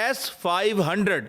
S-500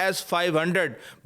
S-500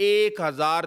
1000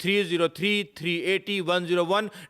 303, 380, 101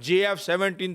JF-17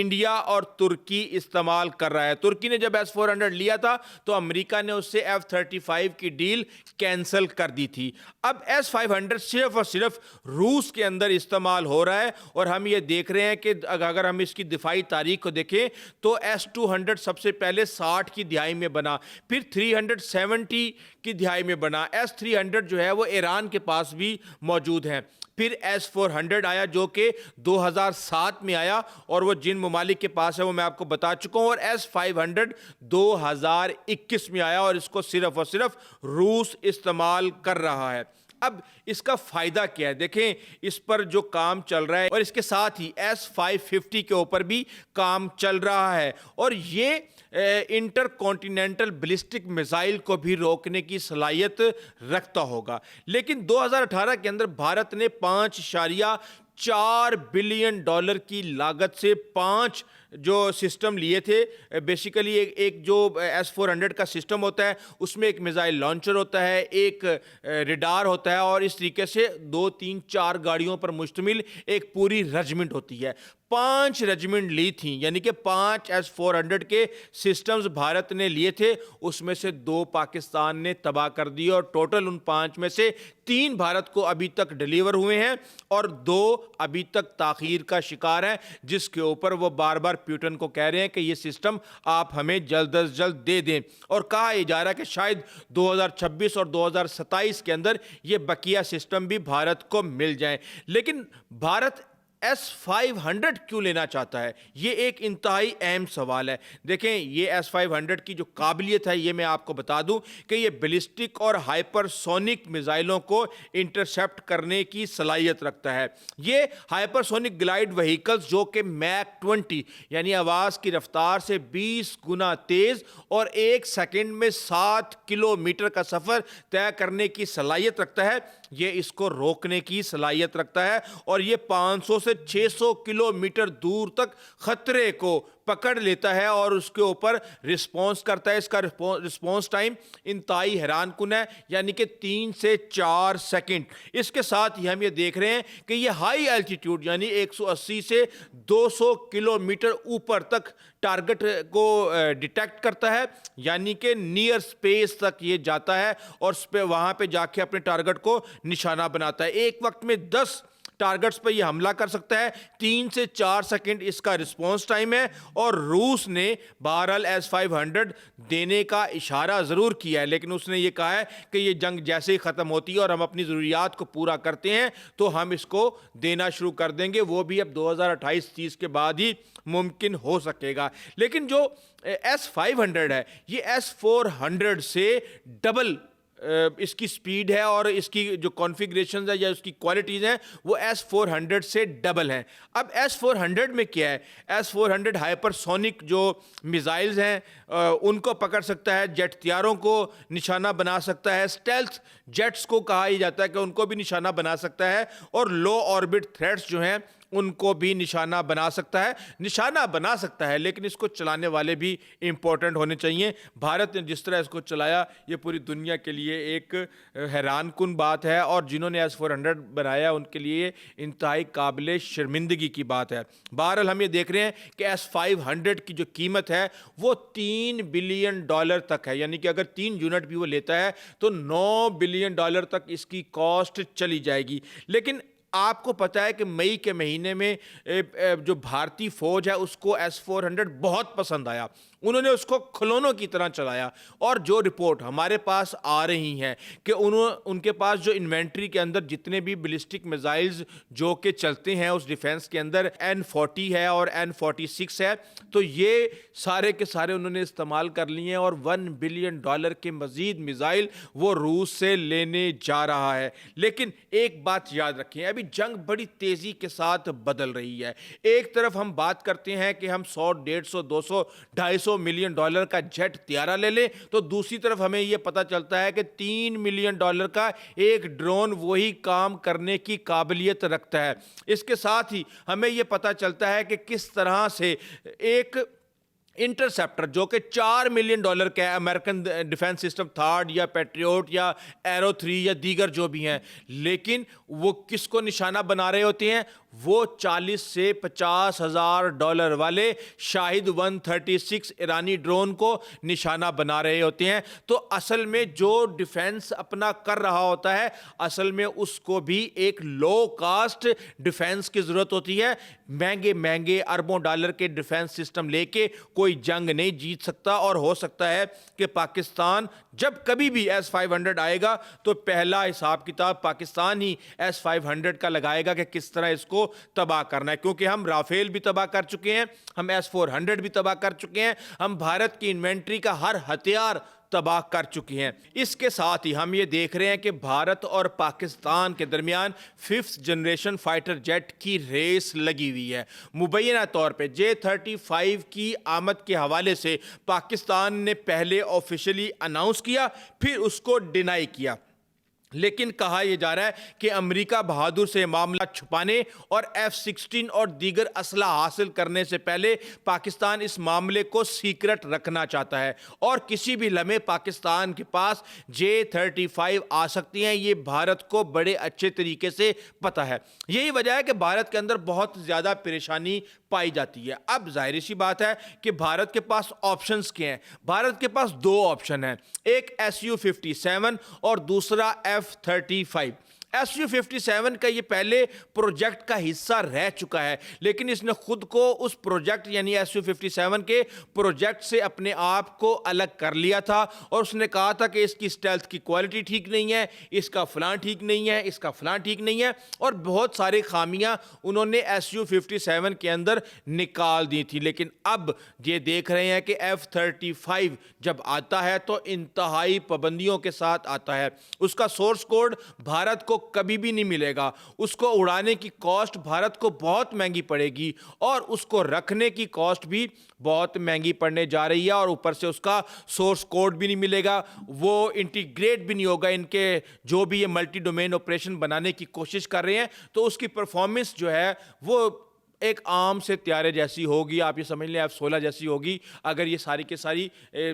India اور ترکی استعمال کر رہا ہے. ترکی نے جب S-400 لیا تھا تو امریکہ نے اس سے F-35 کی ڈیل کینسل کر دی تھی. اب S-500 صرف اور صرف روس کے اندر استعمال ہو رہا ہے اور ہم یہ دیکھ رہے ہیں کہ اگر ہم اس کی دفاعی تاریخ کو دیکھیں تو S-200 سب سے پہلے 60 کی دہائی میں بنا, پھر 370 کی دہائی میں بنا. S-300 جو ہے وہ ایران کے پاس بھی موجود ہیں. پھر S-400 آیا جو کہ 2007 میں آیا اور وہ جن ممالک کے پاس ہے وہ میں آپ کو بتا چکا ہوں, اور S-500 2021 میں آیا اور اس کو صرف اور صرف روس استعمال کر رہا ہے. اب اس کا فائدہ کیا ہے دیکھیں, اس پر جو کام چل رہا ہے اور اس کے ساتھ ہی S-550 کے اوپر بھی کام چل رہا ہے, اور یہ انٹر کانٹیننٹل بیلسٹک میزائل کو بھی روکنے کی صلاحیت رکھتا ہوگا. لیکن 2018 کے اندر بھارت نے $5.4 بلین کی لاگت سے 5 جو سسٹم لیے تھے. بیسیکلی ایک جو S-400 کا سسٹم ہوتا ہے اس میں ایک میزائل لانچر ہوتا ہے, ایک ریڈار ہوتا ہے, اور اس طریقے سے 2 3 4 گاڑیوں پر مشتمل ایک پوری رجمنٹ ہوتی ہے. 5 رجمنٹ لی تھیں, یعنی کہ 5 S-400 کے سسٹمز بھارت نے لیے تھے, اس میں سے 2 پاکستان نے تباہ کر دیے, اور ٹوٹل ان 5 میں سے 3 بھارت کو ابھی تک ڈیلیور ہوئے ہیں اور 2 ابھی تک تاخیر کا شکار ہیں, جس کے اوپر وہ بار بار پیوٹن کو کہہ رہے ہیں کہ یہ سسٹم آپ ہمیں جلد از جلد دے دیں, اور کہا یہ جا رہا ہے کہ شاید 2026 اور 2027 کے اندر یہ بقیہ سسٹم بھی بھارت کو مل جائیں. لیکن بھارت S-500 کیوں لینا چاہتا ہے, یہ ایک انتہائی اہم سوال ہے. دیکھیں یہ S-500 کی جو قابلیت ہے یہ میں آپ کو بتا دوں کہ یہ بیلسٹک اور ہائپر سونک میزائلوں کو انٹرسیپٹ کرنے کی صلاحیت رکھتا ہے. یہ ہائپر سونک گلائیڈ وہیکلز جو کہ میک 20 یعنی آواز کی رفتار سے 20 گنا تیز اور 1 سیکنڈ میں 7 کلومیٹر کا سفر طے کرنے کی صلاحیت رکھتا ہے, یہ اس کو روکنے کی صلاحیت رکھتا ہے, اور یہ 500 سے 600 کلومیٹر دور تک خطرے کو پکڑ لیتا ہے اور اس کے اوپر رسپانس کرتا ہے. اس کا رسپانس ٹائم انتہائی حیران کن ہے, یعنی کہ 3 سے 4 سیکنڈ. اس کے ساتھ ہی ہم یہ دیکھ رہے ہیں کہ یہ ہائی الٹیٹیوڈ یعنی 180 سے 200 کلومیٹر اوپر تک ٹارگٹ کو ڈیٹیکٹ کرتا ہے, یعنی کہ نیئر سپیس تک یہ جاتا ہے اور وہاں پہ جا کے اپنے ٹارگٹ کو نشانہ بناتا ہے. ایک وقت میں 10 ٹارگٹس پہ یہ حملہ کر سکتا ہے. 3 سے 4 سیکنڈ اس کا رسپانس ٹائم ہے, اور روس نے بہرحال S-500 دینے کا اشارہ ضرور کیا ہے, لیکن اس نے یہ کہا ہے کہ یہ جنگ جیسے ہی ختم ہوتی ہے اور ہم اپنی ضروریات کو پورا کرتے ہیں تو ہم اس کو دینا شروع کر دیں گے, وہ بھی اب 2028-30 کے بعد ہی ممکن ہو سکے گا. لیکن جو S-500 ہے یہ S-400 سے ڈبل اس کی سپیڈ ہے, اور اس کی جو کانفیگریشنز ہے یا اس کی کوالٹیز ہیں وہ S-400 سے ڈبل ہیں. اب S-400 میں کیا ہے, S-400 ہائپر سونک جو میزائلز ہیں ان کو پکڑ سکتا ہے, جیٹ طیاروں کو نشانہ بنا سکتا ہے, اسٹیلتھ جیٹس کو کہا ہی جاتا ہے کہ ان کو بھی نشانہ بنا سکتا ہے, اور لو آربٹ تھریٹس جو ہیں ان کو بھی نشانہ بنا سکتا ہے. لیکن اس کو چلانے والے بھی امپورٹنٹ ہونے چاہیے. بھارت نے جس طرح اس کو چلایا یہ پوری دنیا کے لیے ایک حیران کن بات ہے, اور جنہوں نے S-400 بنایا ان کے لیے انتہائی قابل شرمندگی کی بات ہے. بہرحال ہم یہ دیکھ رہے ہیں کہ S-500 کی جو قیمت ہے وہ $3 بلین تک ہے, یعنی کہ اگر 3 یونٹ بھی وہ لیتا ہے تو $9 بلین تک اس کی کاسٹ چلی جائے گی. لیکن آپ کو پتا ہے کہ مئی کے مہینے میں جو بھارتی فوج ہے اس کو S-400 بہت پسند آیا, انہوں نے اس کو کھلونوں کی طرح چلایا, اور جو رپورٹ ہمارے پاس آ رہی ہیں کہ ان کے پاس جو انوینٹری کے اندر جتنے بھی بیلسٹک میزائلز جو کہ چلتے ہیں اس ڈیفنس کے اندر N-40 ہے اور N-46 ہے, تو یہ سارے کے سارے انہوں نے استعمال کر لیے ہیں, اور $1 بلین کے مزید میزائل وہ روس سے لینے جا رہا ہے. لیکن ایک بات یاد رکھیں, ابھی جنگ بڑی تیزی کے ساتھ بدل رہی ہے. ایک طرف ہم بات کرتے ہیں کہ ہم 100 150 200 250 ملین ڈالر کا جیٹ طیارہ لے لیں, تو دوسری طرف ہمیں یہ پتا چلتا ہے کہ $3 ملین کا ایک ڈرون وہی کام کرنے کی قابلیت رکھتا ہے. اس کے ساتھ ہی ہمیں یہ پتا چلتا ہے کہ کس طرح سے ایک انٹرسیپٹر جو کہ $4 ملین کا ہے, امریکن ڈیفنس سسٹم تھارڈ یا پیٹریوٹ یا ایرو 3 یا دیگر جو بھی ہیں, لیکن وہ کس کو نشانہ بنا رہے ہوتے ہیں, وہ 40 سے 50 ہزار ڈالر والے شاہد 136 ایرانی ڈرون کو نشانہ بنا رہے ہوتے ہیں. تو اصل میں جو ڈیفنس اپنا کر رہا ہوتا ہے اصل میں اس کو بھی ایک لو کاسٹ ڈیفنس کی ضرورت ہوتی ہے. مہنگے اربوں ڈالر کے ڈیفنس سسٹم لے کے کوئی جنگ نہیں جیت سکتا, اور ہو سکتا ہے کہ پاکستان جب کبھی بھی S-500 آئے گا تو پہلا حساب کتاب پاکستان ہی S-500 کا لگائے گا کہ کس طرح اس کو تباہ کرنا ہے, کیونکہ ہم رافیل بھی تباہ کر چکے ہیں, ہم S-400 بھی تباہ کر چکے ہیں, ہم بھارت کی انوینٹری کا ہر ہتھیار تباہ کر چکی ہیں. اس کے ساتھ ہی ہم یہ دیکھ رہے ہیں کہ بھارت اور پاکستان کے درمیان 5th جنریشن فائٹر جیٹ کی ریس لگی ہوئی ہے. مبینہ طور پہ J-35 کی آمد کے حوالے سے پاکستان نے پہلے آفیشلی اناؤنس کیا, پھر اس کو ڈینائی کیا, لیکن کہا یہ جا رہا ہے کہ امریکہ بہادر سے معاملہ چھپانے اور F-16 اور دیگر اسلحہ حاصل کرنے سے پہلے پاکستان اس معاملے کو سیکرٹ رکھنا چاہتا ہے, اور کسی بھی لمحے پاکستان کے پاس J-35 آ سکتی ہیں. یہ بھارت کو بڑے اچھے طریقے سے پتہ ہے. یہی وجہ ہے کہ بھارت کے اندر بہت زیادہ پریشانی پائی جاتی ہے. اب ظاہر سی بات ہے کہ بھارت کے پاس آپشنز کیا ہیں. بھارت کے پاس دو آپشن ہیں, ایک Su-57 اور دوسرا F-35. Su-57 کا یہ پہلے پروجیکٹ کا حصہ رہ چکا ہے, لیکن اس نے خود کو اس پروجیکٹ یعنی Su-57 کے پروجیکٹ سے اپنے آپ کو الگ کر لیا تھا, اور اس نے کہا تھا کہ اس کی اسٹیلتھ کی کوالٹی ٹھیک نہیں ہے, اس کا فلاں ٹھیک نہیں ہے, اس کا فلاں ٹھیک نہیں ہے, اور بہت ساری خامیاں انہوں نے Su-57 کے اندر نکال دی تھی. لیکن اب یہ دیکھ رہے ہیں کہ F-35 جب آتا ہے تو انتہائی پابندیوں کے ساتھ آتا ہے. اس کا سورس کوڈ بھارت کو کبھی بھی نہیں ملے گا, اس کو اڑانے کی کاسٹ بھارت کو بہت مہنگی پڑے گی, اور اس کو رکھنے کی کاسٹ بھی بہت مہنگی پڑنے جا رہی ہے, اور اوپر سے اس کا سورس کوڈ بھی نہیں ملے گا, وہ انٹیگریٹ بھی نہیں ہوگا ان کے جو بھی یہ ملٹی ڈومین آپریشن بنانے کی کوشش کر رہے ہیں. تو اس کی پرفارمنس جو ہے وہ ایک عام سے طیارے جیسی ہوگی, آپ یہ سمجھ لیں F-16 جیسی ہوگی, اگر یہ ساری کے ساری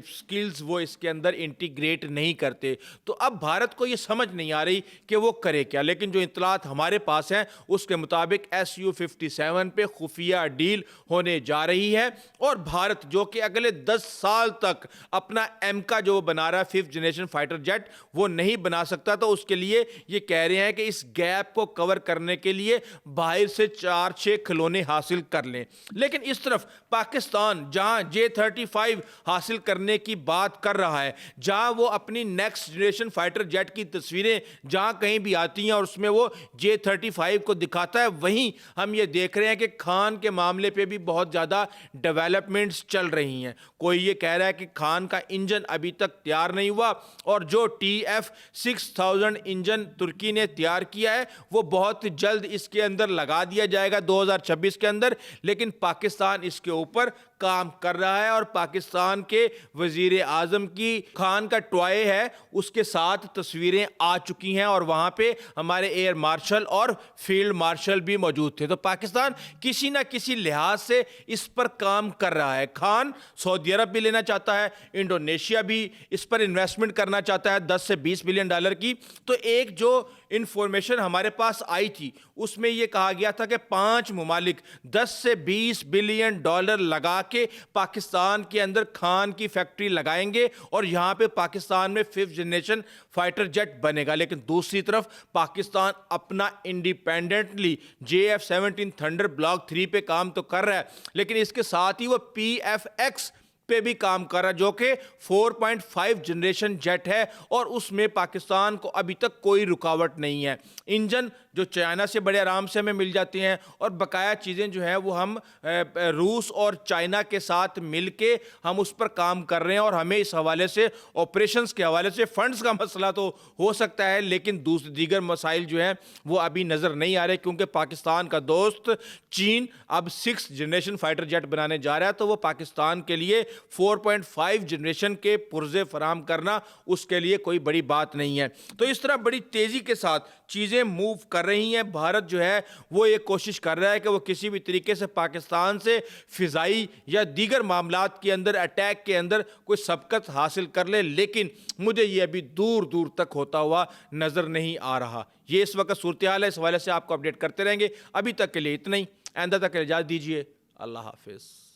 سکلز وہ اس کے اندر انٹیگریٹ نہیں کرتے. تو اب بھارت کو یہ سمجھ نہیں آ رہی کہ وہ کرے کیا, لیکن جو اطلاعات ہمارے پاس ہیں اس کے مطابق Su-57 پہ خفیہ ڈیل ہونے جا رہی ہے, اور بھارت جو کہ اگلے 10 سال تک اپنا MK جو بنا رہا ہے 5th جنریشن فائٹر جیٹ وہ نہیں بنا سکتا, تو اس کے لیے یہ کہہ رہے ہیں کہ اس گیپ کو کور کرنے کے لیے باہر سے 4-6 کھلونے حاصل کر لیں. لیکن اس طرف پاکستان جہاں J-35 حاصل کرنے کی بات کر رہا ہے, جہاں وہ اپنی نیکسٹ جنریشن فائٹر جیٹ کی تصویریں جہاں کہیں بھی آتی ہیں اور اس میں وہ J-35 کو دکھاتا ہے, وہیں ہم یہ دیکھ رہے ہیں کہ خان کے معاملے پہ بھی بہت زیادہ ڈیولپمنٹس چل رہی ہیں. کوئی یہ کہہ رہا ہے کہ خان کا انجن ابھی تک تیار نہیں ہوا, اور جو TF-6000 انجن ترکی نے تیار کیا ہے وہ بہت جلد اس کے اندر لگا دیا جائے گا 2026 کے اندر, لیکن پاکستان اس کے اوپر کام کر رہا ہے. اور پاکستان کے وزیر اعظم کی خان کا ٹوائے ہے اس کے ساتھ تصویریں آ چکی ہیں, اور وہاں پہ ہمارے ایئر مارشل اور فیلڈ مارشل بھی موجود تھے. تو پاکستان کسی نہ کسی لحاظ سے اس پر کام کر رہا ہے. خان سعودی عرب بھی لینا چاہتا ہے, انڈونیشیا بھی اس پر انویسٹمنٹ کرنا چاہتا ہے 10 سے 20 بلین ڈالر کی. تو ایک جو انفارمیشن ہمارے پاس آئی تھی اس میں یہ کہا گیا تھا کہ 5 ممالک 10 سے 20 بلین ڈالر لگا کے پاکستان کے اندر خان کی فیکٹری لگائیں گے, اور یہاں پہ پاکستان میں 5th جنریشن فائٹر جیٹ بنے گا. لیکن دوسری طرف پاکستان اپنا انڈیپینڈنٹلی JF-17 تھنڈر بلاک 3 پہ کام تو کر رہا ہے, لیکن اس کے ساتھ ہی وہ PFX پہ بھی کام کر رہا ہے جو کہ 4.5 جنریشن جیٹ ہے, اور اس میں پاکستان کو ابھی تک کوئی رکاوٹ نہیں ہے. انجن جو چائنا سے بڑے آرام سے ہمیں مل جاتے ہیں, اور بقایا چیزیں جو ہیں وہ ہم روس اور چائنا کے ساتھ مل کے ہم اس پر کام کر رہے ہیں, اور ہمیں اس حوالے سے آپریشنز کے حوالے سے فنڈز کا مسئلہ تو ہو سکتا ہے, لیکن دیگر مسائل جو ہیں وہ ابھی نظر نہیں آ رہے, کیونکہ پاکستان کا دوست چین اب 6th جنریشن فائٹر جیٹ بنانے جا رہا ہے. تو وہ پاکستان کے لیے 4.5 جنریشن کے پرزے فراہم کرنا اس کے لیے کوئی بڑی بات نہیں ہے. تو اس طرح بڑی تیزی کے ساتھ چیزیں موو کر کر رہی ہیں. بھارت جو ہے وہ یہ کوشش کر رہا ہے کہ وہ کسی بھی طریقے سے پاکستان سے فضائی یا دیگر معاملات کے اندر اٹیک کے اندر کوئی سبقت حاصل کر لے, لیکن مجھے یہ ابھی دور دور تک ہوتا ہوا نظر نہیں آ رہا. یہ اس وقت صورتحال ہے. اس حوالے سے آپ کو اپڈیٹ کرتے رہیں گے. ابھی تک کے لیے اتنا ہی. آئندہ تک اجازت دیجیے. اللہ حافظ.